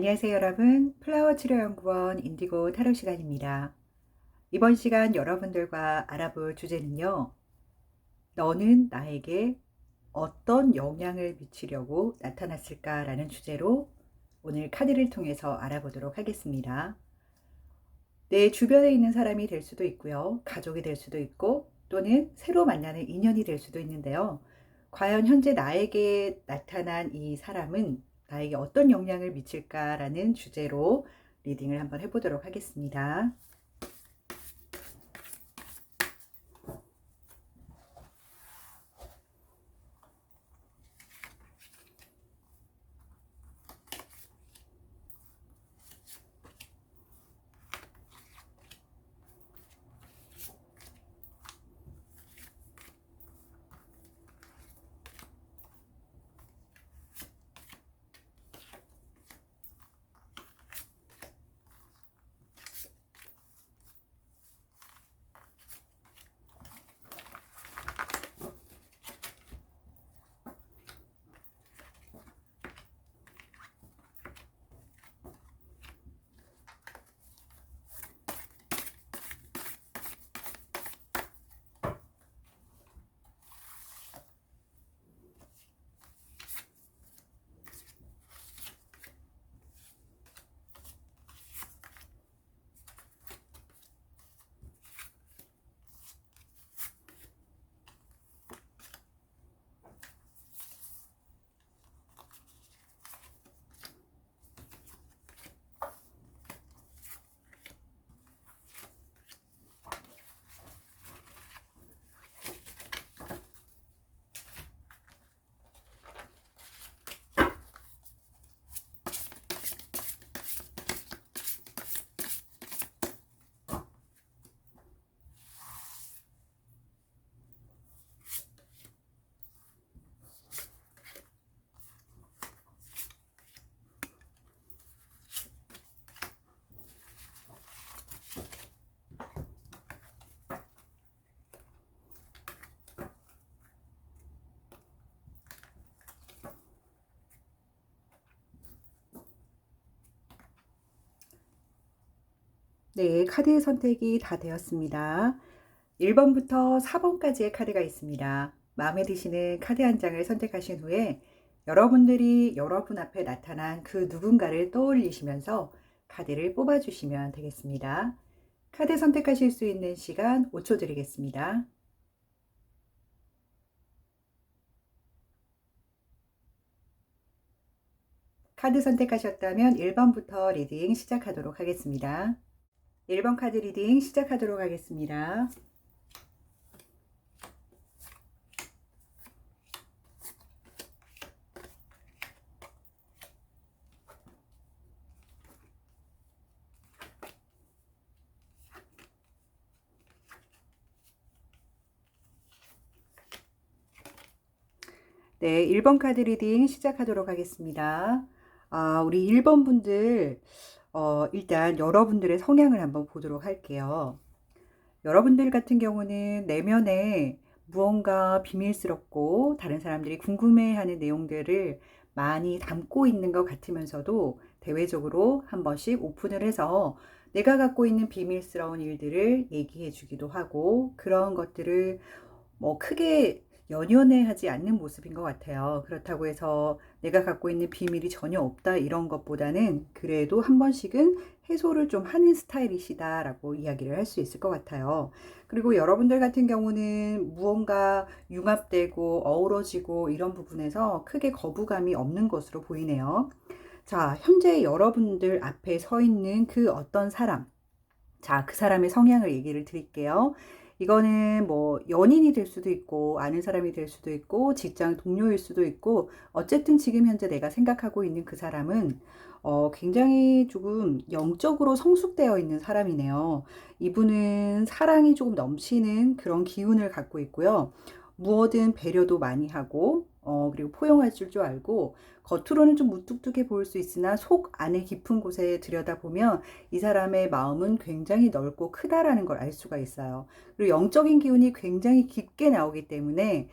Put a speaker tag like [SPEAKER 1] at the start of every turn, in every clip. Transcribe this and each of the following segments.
[SPEAKER 1] 안녕하세요, 여러분. 플라워 치료연구원 인디고 타로 시간입니다. 이번 시간 여러분들과 알아볼 주제는요. 너는 나에게 어떤 영향을 미치려고 나타났을까라는 주제로 오늘 카드를 통해서 알아보도록 하겠습니다. 내 주변에 있는 사람이 될 수도 있고요. 가족이 될 수도 있고 또는 새로 만나는 인연이 될 수도 있는데요. 과연 현재 나에게 나타난 이 사람은 나에게 어떤 영향을 미칠까라는 주제로 리딩을 한번 해보도록 하겠습니다. 네, 카드 선택이 다 되었습니다. 1번부터 4번까지의 카드가 있습니다. 마음에 드시는 카드 한 장을 선택하신 후에 여러분들이 여러분 앞에 나타난 그 누군가를 떠올리시면서 카드를 뽑아주시면 되겠습니다. 카드 선택하실 수 있는 시간 5초 드리겠습니다. 카드 선택하셨다면 1번부터 리딩 시작하도록 하겠습니다. 1번 카드 리딩 시작하도록 하겠습니다. 네, 1번 카드 리딩 시작하도록 하겠습니다. 우리 1번 분들, 일단 여러분들의 성향을 한번 보도록 할게요. 여러분들 같은 경우는 내면에 무언가 비밀스럽고 다른 사람들이 궁금해하는 내용들을 많이 담고 있는 것 같으면서도 대외적으로 한 번씩 오픈을 해서 내가 갖고 있는 비밀스러운 일들을 얘기해 주기도 하고 그런 것들을 뭐 크게 연연해 하지 않는 모습인 것 같아요. 그렇다고 해서 내가 갖고 있는 비밀이 전혀 없다 이런 것보다는 그래도 한 번씩은 해소를 좀 하는 스타일이시다라고 이야기를 할 수 있을 것 같아요. 그리고 여러분들 같은 경우는 무언가 융합되고 어우러지고 이런 부분에서 크게 거부감이 없는 것으로 보이네요. 자, 현재 여러분들 앞에 서 있는 그 어떤 사람, 자, 그 사람의 성향을 얘기를 드릴게요. 이거는 뭐 연인이 될 수도 있고 아는 사람이 될 수도 있고 직장 동료일 수도 있고 어쨌든 지금 현재 내가 생각하고 있는 그 사람은 굉장히 조금 영적으로 성숙되어 있는 사람이네요. 이분은 사랑이 조금 넘치는 그런 기운을 갖고 있고요. 무엇든 배려도 많이 하고 그리고 포용할 줄 알고 겉으로는 좀 무뚝뚝해 보일 수 있으나 속 안에 깊은 곳에 들여다보면 이 사람의 마음은 굉장히 넓고 크다라는 걸 알 수가 있어요. 그리고 영적인 기운이 굉장히 깊게 나오기 때문에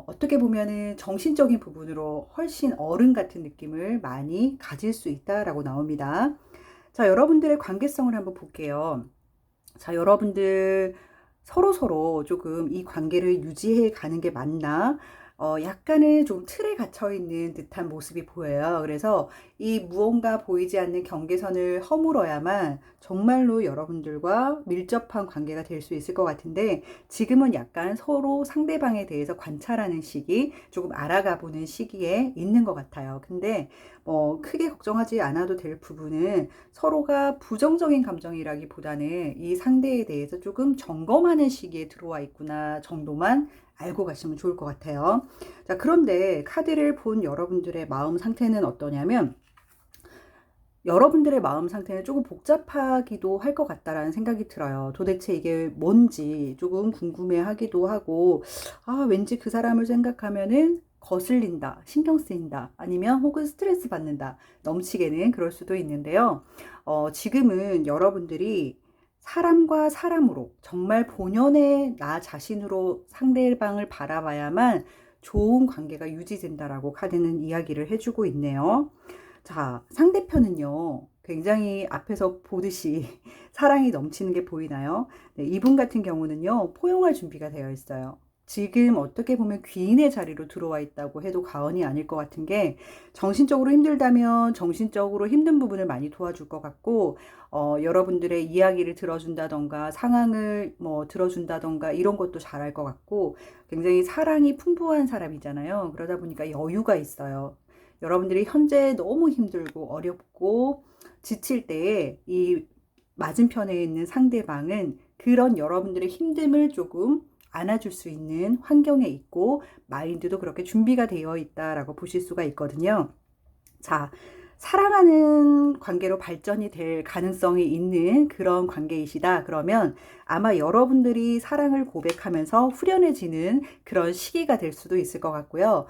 [SPEAKER 1] 어떻게 보면은 정신적인 부분으로 훨씬 어른 같은 느낌을 많이 가질 수 있다라고 나옵니다. 자, 여러분들의 관계성을 한번 볼게요. 자, 여러분들 서로서로 조금 이 관계를 유지해 가는 게 맞나? 약간의 좀 틀에 갇혀 있는 듯한 모습이 보여요. 그래서 이 무언가 보이지 않는 경계선을 허물어야만 정말로 여러분들과 밀접한 관계가 될 수 있을 것 같은데, 지금은 약간 서로 상대방에 대해서 관찰하는 시기, 조금 알아가 보는 시기에 있는 것 같아요. 근데 크게 걱정하지 않아도 될 부분은 서로가 부정적인 감정이라기보다는 이 상대에 대해서 조금 점검하는 시기에 들어와 있구나 정도만 알고 가시면 좋을 것 같아요. 자, 그런데 카드를 본 여러분들의 마음 상태는 어떠냐면, 여러분들의 마음 상태는 조금 복잡하기도 할 것 같다라는 생각이 들어요. 도대체 이게 뭔지 조금 궁금해하기도 하고, 왠지 그 사람을 생각하면은 거슬린다, 신경 쓰인다, 아니면 혹은 스트레스 받는다, 넘치게는 그럴 수도 있는데요. 지금은 여러분들이 사람과 사람으로 정말 본연의 나 자신으로 상대방을 바라봐야만 좋은 관계가 유지된다라고 카드는 이야기를 해주고 있네요. 자, 상대편은요, 굉장히 앞에서 보듯이 사랑이 넘치는 게 보이나요? 네, 이분 같은 경우는요, 포용할 준비가 되어 있어요. 지금 어떻게 보면 귀인의 자리로 들어와 있다고 해도 과언이 아닐 것 같은 게, 정신적으로 힘들다면 정신적으로 힘든 부분을 많이 도와줄 것 같고, 여러분들의 이야기를 들어준다던가, 상황을 뭐 들어준다던가, 이런 것도 잘할 것 같고, 굉장히 사랑이 풍부한 사람이잖아요. 그러다 보니까 여유가 있어요. 여러분들이 현재 너무 힘들고 어렵고 지칠 때에 이 맞은편에 있는 상대방은 그런 여러분들의 힘듦을 조금 안아줄 수 있는 환경에 있고 마인드도 그렇게 준비가 되어 있다라고 보실 수가 있거든요. 자, 사랑하는 관계로 발전이 될 가능성이 있는 그런 관계이시다. 그러면 아마 여러분들이 사랑을 고백하면서 후련해지는 그런 시기가 될 수도 있을 것 같고요.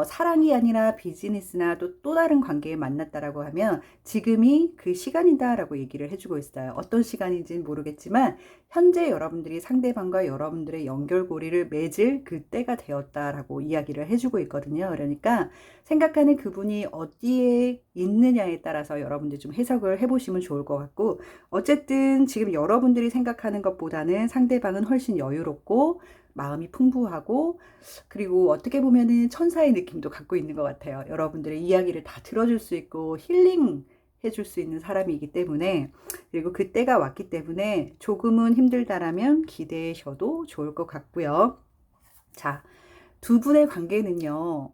[SPEAKER 1] 사랑이 아니라 비즈니스나 또 다른 관계에 만났다라고 하면 지금이 그 시간이다라고 얘기를 해주고 있어요. 어떤 시간인지는 모르겠지만 현재 여러분들이 상대방과 여러분들의 연결고리를 맺을 그때가 되었다라고 이야기를 해주고 있거든요. 그러니까 생각하는 그분이 어디에 있느냐에 따라서 여러분들 좀 해석을 해보시면 좋을 것 같고, 어쨌든 지금 여러분들이 생각하는 것보다는 상대방은 훨씬 여유롭고 마음이 풍부하고, 그리고 어떻게 보면은 천사의 느낌도 갖고 있는 것 같아요. 여러분들의 이야기를 다 들어줄 수 있고 힐링 해줄 수 있는 사람이기 때문에, 그리고 그때가 왔기 때문에 조금은 힘들다라면 기대하셔도 좋을 것 같고요. 자, 두 분의 관계는요,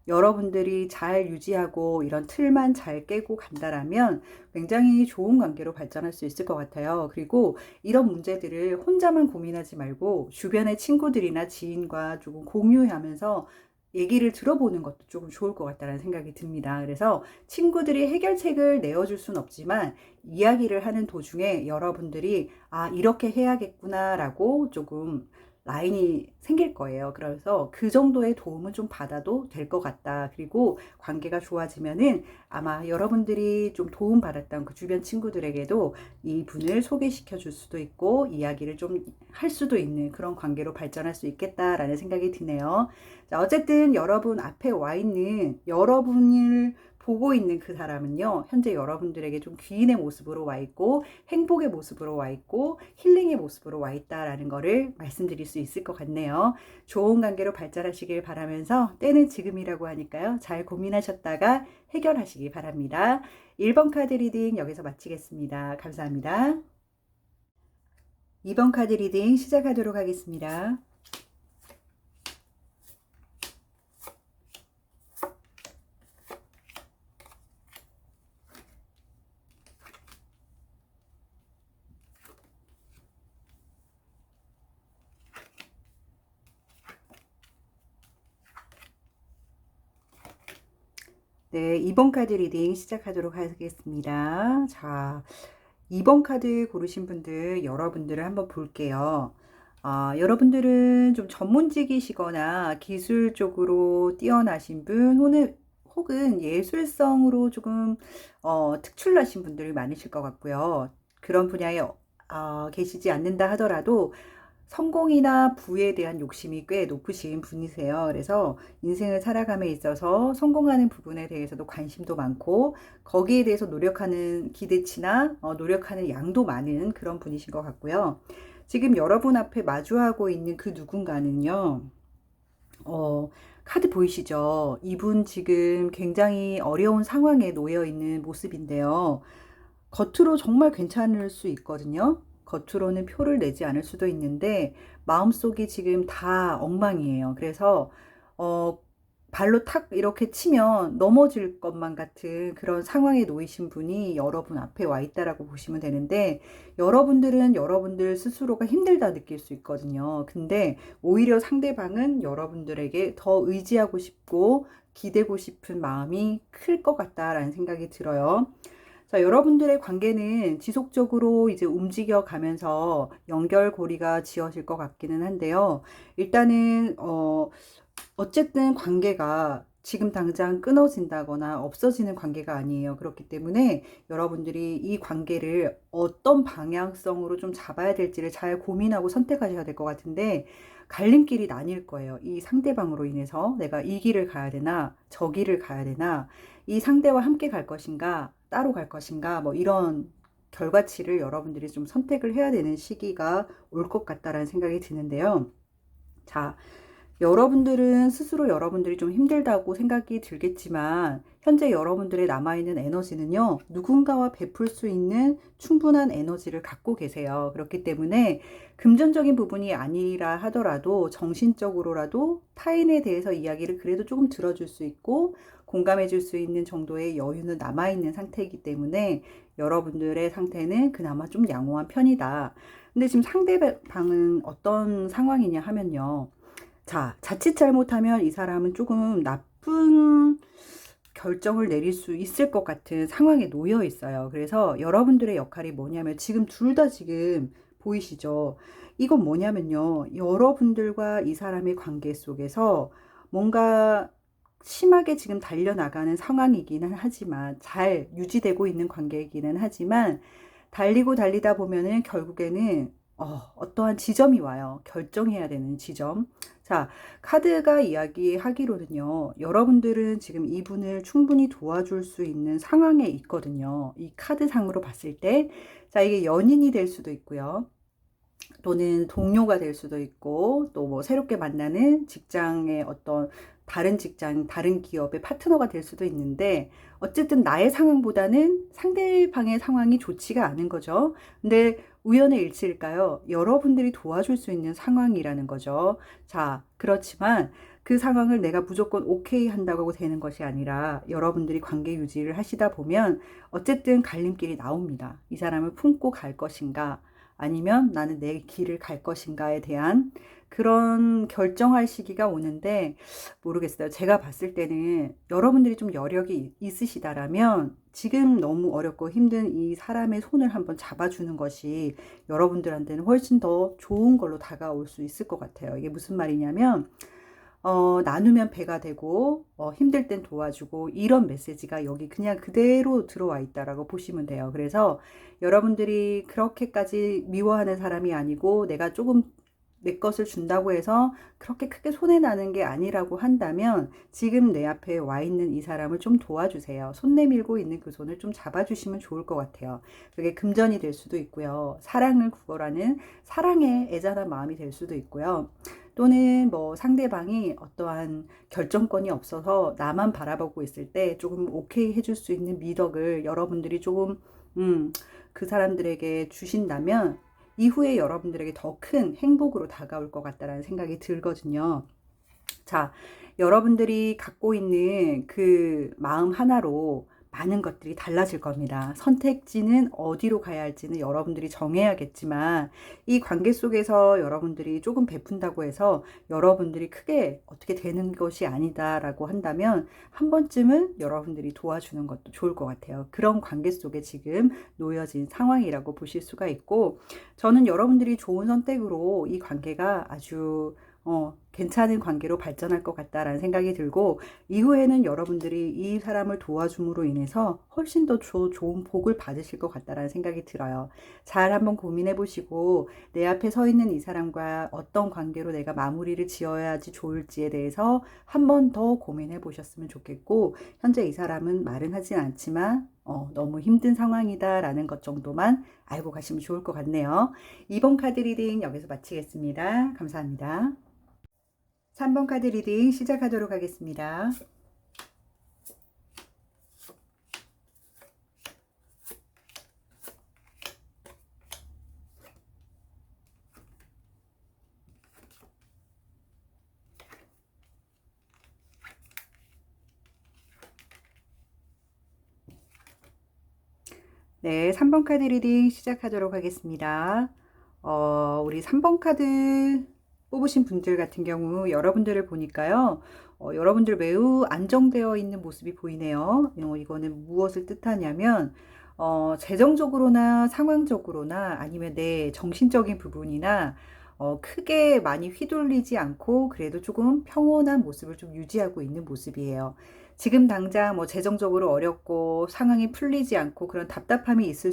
[SPEAKER 1] 여러분들이 잘 유지하고 이런 틀만 잘 깨고 간다라면 굉장히 좋은 관계로 발전할 수 있을 것 같아요. 그리고 이런 문제들을 혼자만 고민하지 말고 주변의 친구들이나 지인과 조금 공유하면서 얘기를 들어보는 것도 조금 좋을 것 같다는 생각이 듭니다. 그래서 친구들이 해결책을 내어줄 순 없지만 이야기를 하는 도중에 여러분들이 이렇게 해야겠구나라고 조금 라인이 생길 거예요. 그래서 그 정도의 도움은 좀 받아도 될 것 같다. 그리고 관계가 좋아지면은 아마 여러분들이 좀 도움 받았던 그 주변 친구들에게도 이 분을 소개시켜 줄 수도 있고 이야기를 좀 할 수도 있는 그런 관계로 발전할 수 있겠다라는 생각이 드네요. 자, 어쨌든 여러분 앞에 와 있는 여러분을 보고 있는 그 사람은요, 현재 여러분들에게 좀 귀인의 모습으로 와 있고 행복의 모습으로 와 있고 힐링의 모습으로 와 있다라는 거를 말씀드릴 수 있을 것 같네요. 좋은 관계로 발전하시길 바라면서 때는 지금이라고 하니까요, 잘 고민하셨다가 해결하시기 바랍니다. 1번 카드 리딩 여기서 마치겠습니다. 감사합니다. 2번 카드 리딩 시작하도록 하겠습니다. 네, 2번 카드 리딩 시작하도록 하겠습니다. 자, 2번 카드 고르신 분들, 여러분들을 한번 볼게요. 여러분들은 좀 전문직이시거나 기술적으로 뛰어나신 분, 혹은 예술성으로 조금 특출나신 분들이 많으실 것 같고요. 그런 분야에 계시지 않는다 하더라도 성공이나 부에 대한 욕심이 꽤 높으신 분이세요. 그래서 인생을 살아감에 있어서 성공하는 부분에 대해서도 관심도 많고 거기에 대해서 노력하는 기대치나 노력하는 양도 많은 그런 분이신 것 같고요. 지금 여러분 앞에 마주하고 있는 그 누군가는요. 카드 보이시죠? 이분 지금 굉장히 어려운 상황에 놓여 있는 모습인데요. 겉으로 정말 괜찮을 수 있거든요. 겉으로는 표를 내지 않을 수도 있는데 마음속이 지금 다 엉망이에요. 그래서 어, 발로 탁 이렇게 치면 넘어질 것만 같은 그런 상황에 놓이신 분이 여러분 앞에 와 있다라고 보시면 되는데 여러분들은 여러분들 스스로가 힘들다 느낄 수 있거든요. 근데 오히려 상대방은 여러분들에게 더 의지하고 싶고 기대고 싶은 마음이 클 것 같다라는 생각이 들어요. 자, 여러분들의 관계는 지속적으로 이제 움직여 가면서 연결고리가 지어질 것 같기는 한데요. 일단은, 어쨌든 관계가 지금 당장 끊어진다거나 없어지는 관계가 아니에요. 그렇기 때문에 여러분들이 이 관계를 어떤 방향성으로 좀 잡아야 될지를 잘 고민하고 선택하셔야 될 것 같은데, 갈림길이 나뉠 거예요. 이 상대방으로 인해서 내가 이 길을 가야 되나, 저 길을 가야 되나, 이 상대와 함께 갈 것인가, 따로 갈 것인가, 뭐 이런 결과치를 여러분들이 좀 선택을 해야 되는 시기가 올 것 같다라는 생각이 드는데요. 자, 여러분들은 스스로 여러분들이 좀 힘들다고 생각이 들겠지만 현재 여러분들의 남아있는 에너지는요, 누군가와 베풀 수 있는 충분한 에너지를 갖고 계세요. 그렇기 때문에 금전적인 부분이 아니라 하더라도 정신적으로라도 타인에 대해서 이야기를 그래도 조금 들어줄 수 있고 공감해 줄 수 있는 정도의 여유는 남아있는 상태이기 때문에 여러분들의 상태는 그나마 좀 양호한 편이다. 근데 지금 상대방은 어떤 상황이냐 하면요. 자, 자칫 잘못하면 이 사람은 조금 나쁜 결정을 내릴 수 있을 것 같은 상황에 놓여 있어요. 그래서 여러분들의 역할이 뭐냐면 지금 둘 다 지금 보이시죠? 이건 뭐냐면요. 여러분들과 이 사람의 관계 속에서 뭔가 심하게 지금 달려나가는 상황이기는 하지만 잘 유지되고 있는 관계이기는 하지만 달리고 달리다 보면은 결국에는 어떠한 지점이 와요. 결정해야 되는 지점. 자, 카드가 이야기하기로는요, 여러분들은 지금 이분을 충분히 도와줄 수 있는 상황에 있거든요. 이 카드상으로 봤을 때. 자, 이게 연인이 될 수도 있고요. 또는 동료가 될 수도 있고, 또 뭐 새롭게 만나는 직장의 어떤 다른 직장, 다른 기업의 파트너가 될 수도 있는데, 어쨌든 나의 상황보다는 상대방의 상황이 좋지가 않은 거죠. 근데 우연의 일치일까요? 여러분들이 도와줄 수 있는 상황이라는 거죠. 자, 그렇지만 그 상황을 내가 무조건 오케이 한다고 되는 것이 아니라 여러분들이 관계 유지를 하시다 보면 어쨌든 갈림길이 나옵니다. 이 사람을 품고 갈 것인가? 아니면 나는 내 길을 갈 것인가에 대한 그런 결정할 시기가 오는데 모르겠어요. 제가 봤을 때는 여러분들이 좀 여력이 있으시다라면 지금 너무 어렵고 힘든 이 사람의 손을 한번 잡아주는 것이 여러분들한테는 훨씬 더 좋은 걸로 다가올 수 있을 것 같아요. 이게 무슨 말이냐면 나누면 배가 되고 힘들 땐 도와주고 이런 메시지가 여기 그냥 그대로 들어와 있다라고 보시면 돼요. 그래서 여러분들이 그렇게까지 미워하는 사람이 아니고 내가 조금 내 것을 준다고 해서 그렇게 크게 손해나는 게 아니라고 한다면 지금 내 앞에 와 있는 이 사람을 좀 도와주세요. 손 내밀고 있는 그 손을 좀 잡아주시면 좋을 것 같아요. 그게 금전이 될 수도 있고요. 사랑을 구걸하는 사랑의 애잔한 마음이 될 수도 있고요. 또는 뭐 상대방이 어떠한 결정권이 없어서 나만 바라보고 있을 때 조금 오케이 해줄 수 있는 미덕을 여러분들이 조금 그 사람들에게 주신다면 이후에 여러분들에게 더 큰 행복으로 다가올 것 같다라는 생각이 들거든요. 자, 여러분들이 갖고 있는 그 마음 하나로 많은 것들이 달라질 겁니다. 선택지는 어디로 가야 할지는 여러분들이 정해야겠지만 이 관계 속에서 여러분들이 조금 베푼다고 해서 여러분들이 크게 어떻게 되는 것이 아니다라고 한다면 한 번쯤은 여러분들이 도와주는 것도 좋을 것 같아요. 그런 관계 속에 지금 놓여진 상황이라고 보실 수가 있고 저는 여러분들이 좋은 선택으로 이 관계가 아주 괜찮은 관계로 발전할 것 같다라는 생각이 들고, 이후에는 여러분들이 이 사람을 도와줌으로 인해서 훨씬 더 좋은 복을 받으실 것 같다라는 생각이 들어요. 잘 한번 고민해 보시고, 내 앞에 서 있는 이 사람과 어떤 관계로 내가 마무리를 지어야지 좋을지에 대해서 한 번 더 고민해 보셨으면 좋겠고, 현재 이 사람은 말은 하진 않지만 너무 힘든 상황이다라는 것 정도만 알고 가시면 좋을 것 같네요. 2번 카드 리딩 여기서 마치겠습니다. 감사합니다. 3번 카드 리딩 시작하도록 하겠습니다. 네, 3번 카드 리딩 시작하도록 하겠습니다. 우리 3번 카드 뽑으신 분들 같은 경우 여러분들을 보니까요. 여러분들 매우 안정되어 있는 모습이 보이네요. 이거는 무엇을 뜻하냐면 재정적으로나 상황적으로나 아니면 내 정신적인 부분이나 크게 많이 휘둘리지 않고 그래도 조금 평온한 모습을 좀 유지하고 있는 모습이에요. 지금 당장 뭐 재정적으로 어렵고 상황이 풀리지 않고 그런 답답함이 있을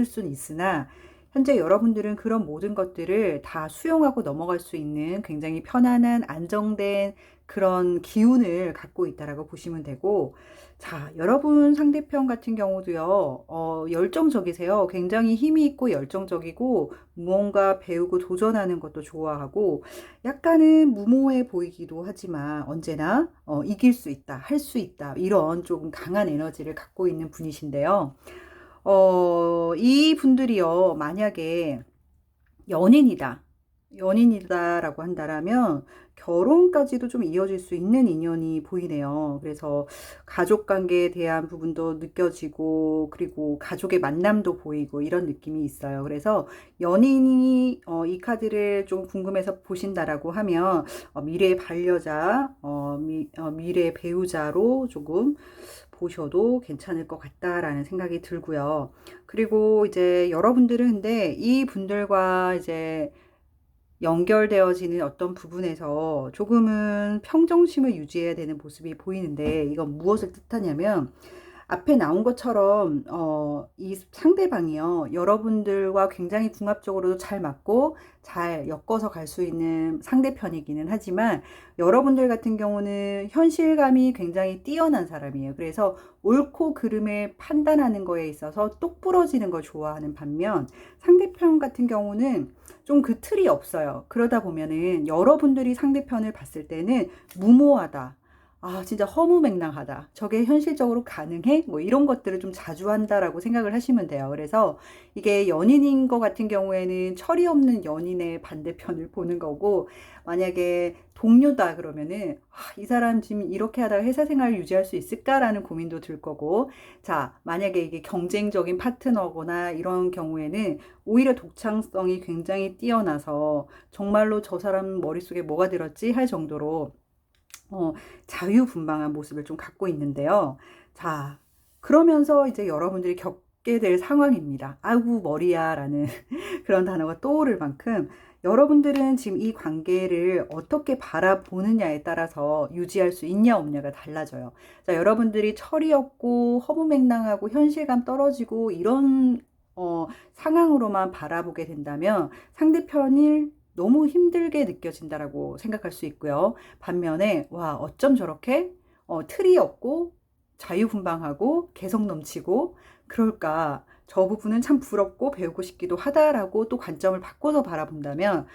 [SPEAKER 1] 수는 있으나 현재 여러분들은 그런 모든 것들을 다 수용하고 넘어갈 수 있는 굉장히 편안한 안정된 그런 기운을 갖고 있다라고 보시면 되고, 자, 여러분 상대편 같은 경우도요, 열정적이세요. 굉장히 힘이 있고 열정적이고 무언가 배우고 도전하는 것도 좋아하고 약간은 무모해 보이기도 하지만 언제나 이길 수 있다, 할 수 있다, 이런 조금 강한 에너지를 갖고 있는 분이신데요. 이 분들이요, 만약에 연인이다, 연인이다라고 한다라면 결혼까지도 좀 이어질 수 있는 인연이 보이네요. 그래서 가족 관계에 대한 부분도 느껴지고, 그리고 가족의 만남도 보이고, 이런 느낌이 있어요. 그래서 연인이 이 카드를 좀 궁금해서 보신다라고 하면 미래의 반려자, 미래의 배우자로 조금 보셔도 괜찮을 것 같다라는 생각이 들고요. 그리고 이제 여러분들은 근데 이 분들과 이제 연결되어지는 어떤 부분에서 조금은 평정심을 유지해야 되는 모습이 보이는데, 이건 무엇을 뜻하냐면 앞에 나온 것처럼 이 상대방이요, 여러분들과 굉장히 궁합적으로도 잘 맞고 잘 엮어서 갈 수 있는 상대편이기는 하지만 여러분들 같은 경우는 현실감이 굉장히 뛰어난 사람이에요. 그래서 옳고 그름을 판단하는 거에 있어서 똑부러지는 걸 좋아하는 반면, 상대편 같은 경우는 좀 그 틀이 없어요. 그러다 보면은 여러분들이 상대편을 봤을 때는 무모하다, 아, 진짜 허무맹랑하다, 저게 현실적으로 가능해? 뭐 이런 것들을 좀 자주 한다라고 생각을 하시면 돼요. 그래서 이게 연인인 것 같은 경우에는 철이 없는 연인의 반대편을 보는 거고, 만약에 동료다 그러면은 이 사람 지금 이렇게 하다가 회사 생활을 유지할 수 있을까라는 고민도 들 거고, 자, 만약에 이게 경쟁적인 파트너거나 이런 경우에는 오히려 독창성이 굉장히 뛰어나서 정말로 저 사람 머릿속에 뭐가 들었지 할 정도로 자유분방한 모습을 좀 갖고 있는데요. 자, 그러면서 이제 여러분들이 겪게 될 상황입니다. 아이고 머리야 라는 그런 단어가 떠오를 만큼, 여러분들은 지금 이 관계를 어떻게 바라보느냐에 따라서 유지할 수 있냐 없냐가 달라져요. 자, 여러분들이 철이 없고 허무맹랑하고 현실감 떨어지고 이런 상황으로만 바라보게 된다면 상대편이 너무 힘들게 느껴진다라고 생각할 수 있고요. 반면에 와, 어쩜 저렇게 틀이 없고 자유분방하고 개성 넘치고 그럴까, 저 부분은 참 부럽고 배우고 싶기도 하다라고 또 관점을 바꿔서 바라본다면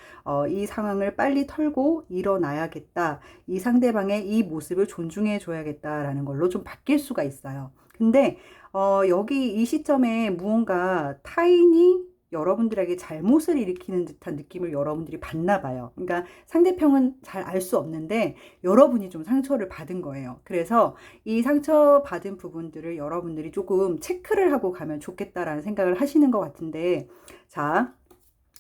[SPEAKER 1] 이 상황을 빨리 털고 일어나야겠다, 이 상대방의 이 모습을 존중해 줘야겠다라는 걸로 좀 바뀔 수가 있어요. 근데 여기 이 시점에 무언가 타인이 여러분들에게 잘못을 일으키는 듯한 느낌을 여러분들이 받나 봐요. 그러니까 상대편은 잘 알 수 없는데 여러분이 좀 상처를 받은 거예요. 그래서 이 상처받은 부분들을 여러분들이 조금 체크를 하고 가면 좋겠다라는 생각을 하시는 것 같은데, 자,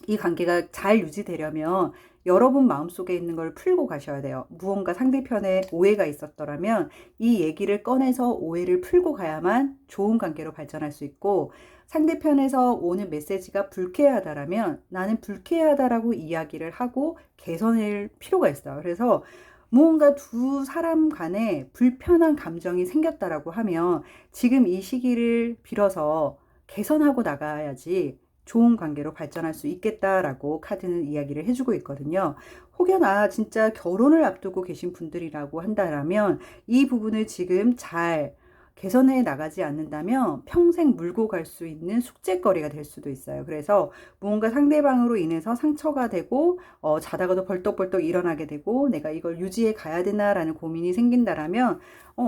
[SPEAKER 1] 이 관계가 잘 유지되려면 여러분 마음속에 있는 걸 풀고 가셔야 돼요. 무언가 상대편에 오해가 있었더라면 이 얘기를 꺼내서 오해를 풀고 가야만 좋은 관계로 발전할 수 있고, 상대편에서 오는 메시지가 불쾌하다라면 나는 불쾌하다라고 이야기를 하고 개선할 필요가 있어요. 그래서 무언가 두 사람 간에 불편한 감정이 생겼다라고 하면 지금 이 시기를 빌어서 개선하고 나가야지 좋은 관계로 발전할 수 있겠다라고 카드는 이야기를 해주고 있거든요. 혹여나 진짜 결혼을 앞두고 계신 분들이라고 한다면 이 부분을 지금 잘 개선해 나가지 않는다면 평생 물고 갈 수 있는 숙제거리가 될 수도 있어요. 그래서 무언가 상대방으로 인해서 상처가 되고 자다가도 벌떡벌떡 일어나게 되고 내가 이걸 유지해 가야 되나라는 고민이 생긴다라면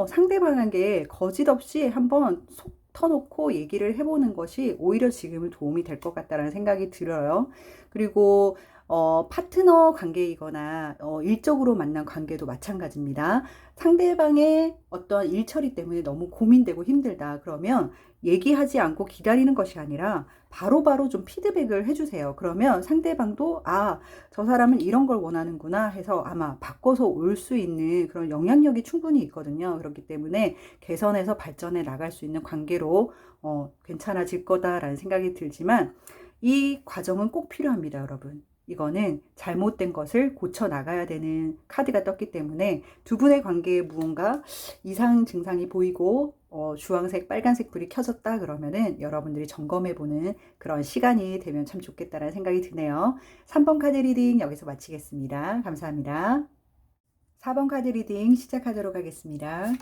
[SPEAKER 1] 상대방에게 거짓 없이 한번 속 터놓고 얘기를 해보는 것이 오히려 지금은 도움이 될 것 같다라는 생각이 들어요. 그리고 파트너 관계이거나 일적으로 만난 관계도 마찬가지입니다. 상대방의 어떤 일 처리 때문에 너무 고민되고 힘들다. 그러면 얘기하지 않고 기다리는 것이 아니라 바로바로 좀 피드백을 해주세요. 그러면 상대방도 저 사람은 이런 걸 원하는구나 해서 아마 바꿔서 올 수 있는 그런 영향력이 충분히 있거든요. 그렇기 때문에 개선해서 발전해 나갈 수 있는 관계로 괜찮아질 거다라는 생각이 들지만 이 과정은 꼭 필요합니다, 여러분. 이거는 잘못된 것을 고쳐 나가야 되는 카드가 떴기 때문에 두 분의 관계에 무언가 이상 증상이 보이고 주황색, 빨간색 불이 켜졌다 그러면은 여러분들이 점검해보는 그런 시간이 되면 참 좋겠다라는 생각이 드네요. 3번 카드 리딩 여기서 마치겠습니다. 감사합니다. 4번 카드 리딩 시작하도록 하겠습니다.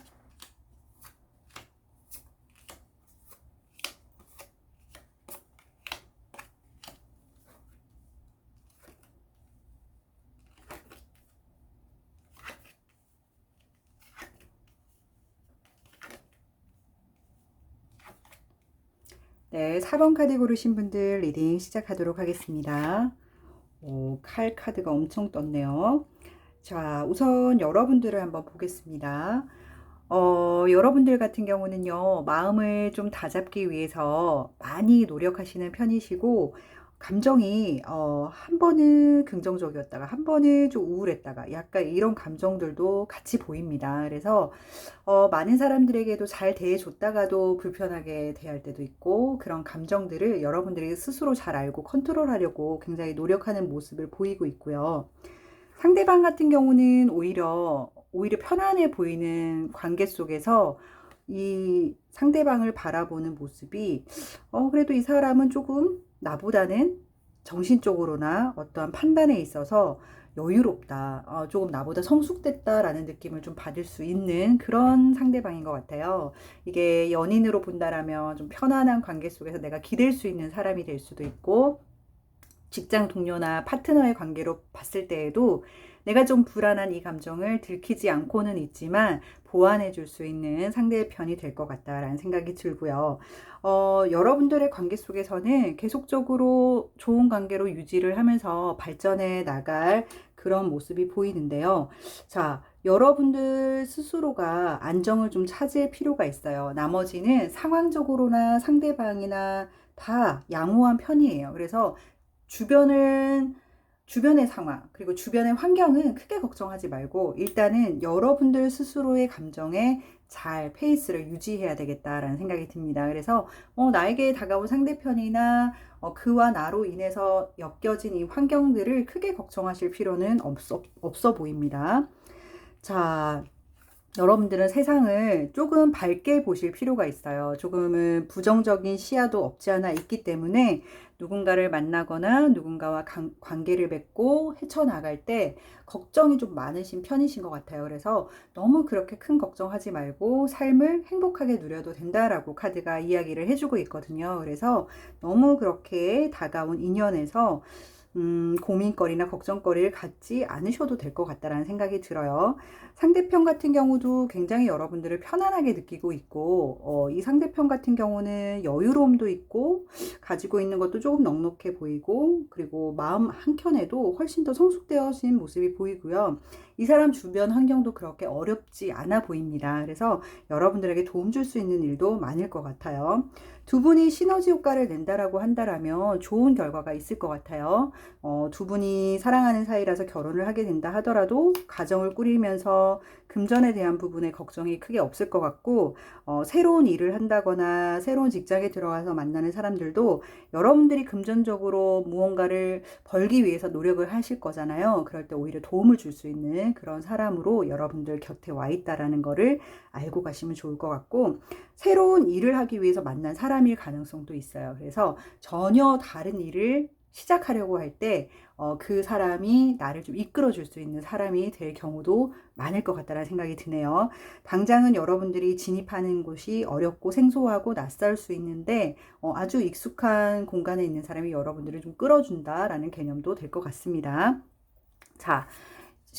[SPEAKER 1] 네, 4번 카드 고르신 분들 리딩 시작하도록 하겠습니다. 칼 카드가 엄청 떴네요. 자, 우선 여러분들을 한번 보겠습니다. 여러분들 같은 경우는요, 마음을 좀 다잡기 위해서 많이 노력하시는 편이시고, 감정이, 한 번은 긍정적이었다가, 한 번은 좀 우울했다가, 약간 이런 감정들도 같이 보입니다. 그래서, 많은 사람들에게도 잘 대해줬다가도 불편하게 대할 때도 있고, 그런 감정들을 여러분들이 스스로 잘 알고 컨트롤하려고 굉장히 노력하는 모습을 보이고 있고요. 상대방 같은 경우는 오히려 편안해 보이는 관계 속에서 이 상대방을 바라보는 모습이 그래도 이 사람은 조금 나보다는 정신적으로나 어떠한 판단에 있어서 여유롭다, 조금 나보다 성숙됐다라는 느낌을 좀 받을 수 있는 그런 상대방인 것 같아요. 이게 연인으로 본다라면 좀 편안한 관계 속에서 내가 기댈 수 있는 사람이 될 수도 있고, 직장 동료나 파트너의 관계로 봤을 때에도 내가 좀 불안한 이 감정을 들키지 않고는 있지만 보완해 줄 수 있는 상대의 편이 될 것 같다라는 생각이 들고요. 여러분들의 관계 속에서는 계속적으로 좋은 관계로 유지를 하면서 발전해 나갈 그런 모습이 보이는데요. 자, 여러분들 스스로가 안정을 좀 차지할 필요가 있어요. 나머지는 상황적으로나 상대방이나 다 양호한 편이에요. 그래서 주변의 상황, 그리고 주변의 환경은 크게 걱정하지 말고 일단은 여러분들 스스로의 감정에 잘 페이스를 유지해야 되겠다라는 생각이 듭니다. 그래서 나에게 다가온 상대편이나 그와 나로 인해서 엮여진 이 환경들을 크게 걱정하실 필요는 없어 보입니다. 자, 여러분들은 세상을 조금 밝게 보실 필요가 있어요. 조금은 부정적인 시야도 없지 않아 있기 때문에 누군가를 만나거나 누군가와 관계를 맺고 헤쳐나갈 때 걱정이 좀 많으신 편이신 것 같아요. 그래서 너무 그렇게 큰 걱정하지 말고 삶을 행복하게 누려도 된다라고 카드가 이야기를 해주고 있거든요. 그래서 너무 그렇게 다가온 인연에서 고민거리나 걱정거리를 갖지 않으셔도 될 것 같다라는 생각이 들어요. 상대편 같은 경우도 굉장히 여러분들을 편안하게 느끼고 있고, 이 상대편 같은 경우는 여유로움도 있고, 가지고 있는 것도 조금 넉넉해 보이고, 그리고 마음 한켠에도 훨씬 더 성숙되어진 모습이 보이고요. 이 사람 주변 환경도 그렇게 어렵지 않아 보입니다. 그래서 여러분들에게 도움 줄 수 있는 일도 많을 것 같아요. 두 분이 시너지 효과를 낸다라고 한다라면 좋은 결과가 있을 것 같아요. 두 분이 사랑하는 사이라서 결혼을 하게 된다 하더라도 가정을 꾸리면서 금전에 대한 부분에 걱정이 크게 없을 것 같고, 새로운 일을 한다거나 새로운 직장에 들어가서 만나는 사람들도 여러분들이 금전적으로 무언가를 벌기 위해서 노력을 하실 거잖아요. 그럴 때 오히려 도움을 줄 수 있는 그런 사람으로 여러분들 곁에 와 있다라는 거를 알고 가시면 좋을 것 같고, 새로운 일을 하기 위해서 만난 사람일 가능성도 있어요. 그래서 전혀 다른 일을 시작하려고 할 때 그 사람이 나를 좀 이끌어 줄 수 있는 사람이 될 경우도 많을 것 같다는 생각이 드네요. 당장은 여러분들이 진입하는 곳이 어렵고 생소하고 낯설 수 있는데 아주 익숙한 공간에 있는 사람이 여러분들을 좀 끌어준다라는 개념도 될 것 같습니다. 자,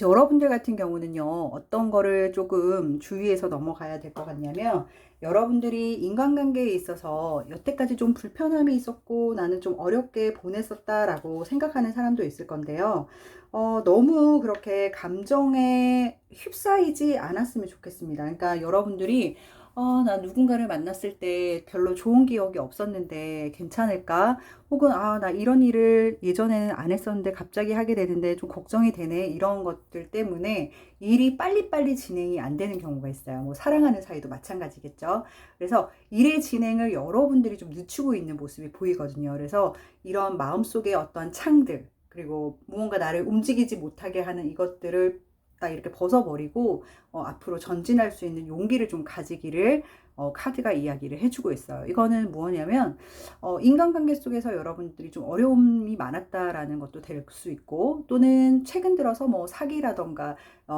[SPEAKER 1] 여러분들 같은 경우는요, 어떤 거를 조금 주의해서 넘어가야 될 것 같냐면, 여러분들이 인간관계에 있어서 여태까지 좀 불편함이 있었고 나는 좀 어렵게 보냈었다라고 생각하는 사람도 있을 건데요. 너무 그렇게 감정에 휩싸이지 않았으면 좋겠습니다. 그러니까 여러분들이 나 누군가를 만났을 때 별로 좋은 기억이 없었는데 괜찮을까? 혹은 나 이런 일을 예전에는 안 했었는데 갑자기 하게 되는데 좀 걱정이 되네. 이런 것들 때문에 일이 빨리빨리 진행이 안 되는 경우가 있어요. 뭐 사랑하는 사이도 마찬가지겠죠. 그래서 일의 진행을 여러분들이 좀 늦추고 있는 모습이 보이거든요. 그래서 이런 마음속에 어떤 창들, 그리고 무언가 나를 움직이지 못하게 하는 이것들을 딱 이렇게 벗어버리고 앞으로 전진할 수 있는 용기를 좀 가지기를 카드가 이야기를 해주고 있어요. 이거는 뭐냐면 인간관계 속에서 여러분들이 좀 어려움이 많았다라는 것도 될 수 있고, 또는 최근 들어서 뭐 사기라던가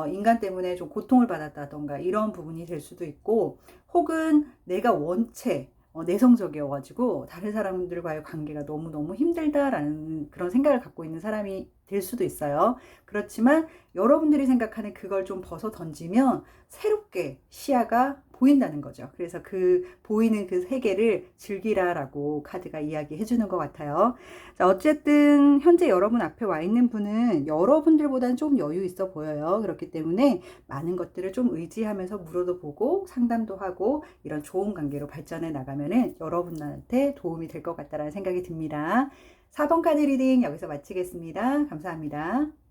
[SPEAKER 1] 인간 때문에 좀 고통을 받았다던가 이런 부분이 될 수도 있고, 혹은 내가 원체 내성적이어가지고 다른 사람들과의 관계가 너무너무 힘들다라는 그런 생각을 갖고 있는 사람이 될 수도 있어요. 그렇지만 여러분들이 생각하는 그걸 좀 벗어 던지면 새롭게 시야가 보인다는 거죠. 그래서 그 보이는 그 세계를 즐기라라고 카드가 이야기해 주는 것 같아요. 자, 어쨌든 현재 여러분 앞에 와 있는 분은 여러분들보다는 좀 여유 있어 보여요. 그렇기 때문에 많은 것들을 좀 의지하면서 물어도 보고 상담도 하고 이런 좋은 관계로 발전해 나가면은 여러분한테 도움이 될 것 같다라는 생각이 듭니다. 4번 카드 리딩 여기서 마치겠습니다. 감사합니다.